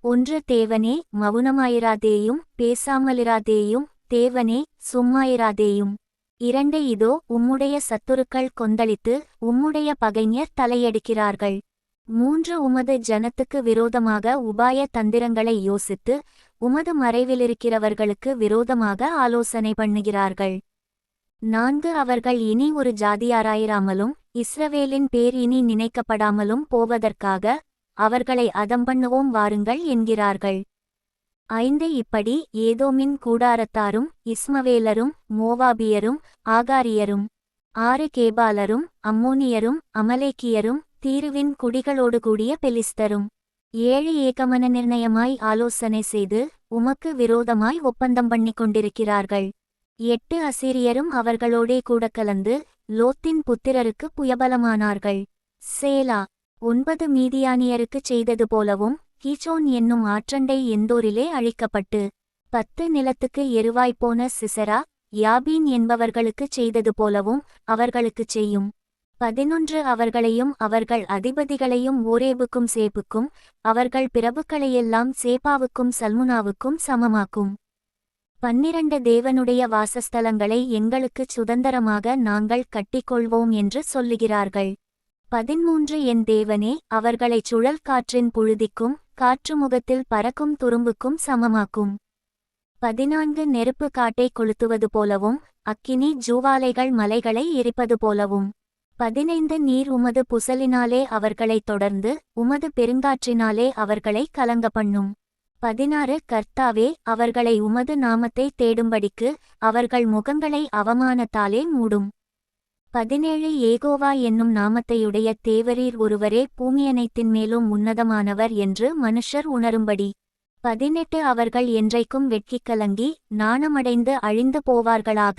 ஒன்று தேவனே மவுனமாயிராதேயும் பேசாமலிராதேயும் தேவனே சும்மாயிராதேயும். 2 இதோ உம்முடைய சத்துருக்கள் கொந்தளித்து உம்முடைய பகைஞர் தலையெடுக்கிறார்கள். 3 உமது ஜனத்துக்கு விரோதமாக உபாய தந்திரங்களை யோசித்து உமது மறைவிலிருக்கிறவர்களுக்கு விரோதமாக ஆலோசனை பண்ணுகிறார்கள். 4 அவர்கள் இனி ஒரு ஜாதியாராயிராமலும் இஸ்ரவேலின் பேர் இனி நினைக்கப்படாமலும் போவதற்காக அவர்களை அதம்பண்ணுவோம் வாருங்கள் என்கிறார்கள். 5 இப்படி ஏதோமின் கூடாரத்தாரும் இஸ்மவேலரும் மோவாபியரும் ஆகாரியரும் 6 கேபாலரும் அம்மோனியரும் அமலேக்கியரும் தீருவின் குடிகளோடு கூடிய பெலிஸ்தரும் 7 ஏகமன நிர்ணயமாய் ஆலோசனை செய்து உமக்கு விரோதமாய் ஒப்பந்தம் பண்ணிக் கொண்டிருக்கிறார்கள். 8 அசீரியரும் அவர்களோடே கூட கலந்து லோத்தின் புத்திரருக்கு புயபலமானார்கள். சேலா. 9 மீதியானியருக்குச் செய்தது போலவும் கீச்சோன் என்னும் ஆற்றண்டை எந்தோரிலே அழிக்கப்பட்டு 10 நிலத்துக்கு எருவாய்ப்போன சிசரா யாபீன் என்பவர்களுக்குச் செய்தது போலவும் அவர்களுக்குச் செய்யும். 11 அவர்களையும் அவர்கள் அதிபதிகளையும் ஓரேபுக்கும் சேப்புக்கும் அவர்கள் பிரபுக்களையெல்லாம் சேபாவுக்கும் சல்முனாவுக்கும் சமமாக்கும். 12 தேவனுடைய வாசஸ்தலங்களை எங்களுக்குச் சுதந்தரமாக நாங்கள் கட்டிக்கொள்வோம் என்று சொல்லுகிறார்கள். 13 என் தேவனே அவர்களைச் சுழல் காற்றின் புழுதிக்கும் காற்றுமுகத்தில் பறக்கும் துரும்புக்கும் சமமாக்கும். 14 நெருப்பு காட்டை கொளுத்துவது போலவும் அக்கினி ஜூவாலைகள் மலைகளை எரிப்பது போலவும். 15 நீர் உமது புசலினாலே அவர்களைத் தொடர்ந்து உமது பெருங்காற்றினாலே அவர்களை கலங்க பண்ணும். 16 கர்த்தாவே அவர்களை உமது நாமத்தை தேடும்படிக்கு அவர்கள் முகங்களை அவமானத்தாலே மூடும். 17 ஏகோவா என்னும் நாமத்தையுடைய தேவரீர் ஒருவரே பூமியனைத்தின் மேலும் உன்னதமானவர் என்று மனுஷர் உணரும்படி. 18 அவர்கள் என்றைக்கும் வெட்கிக் கலங்கி நாணமடைந்து அழிந்து போவார்களாக.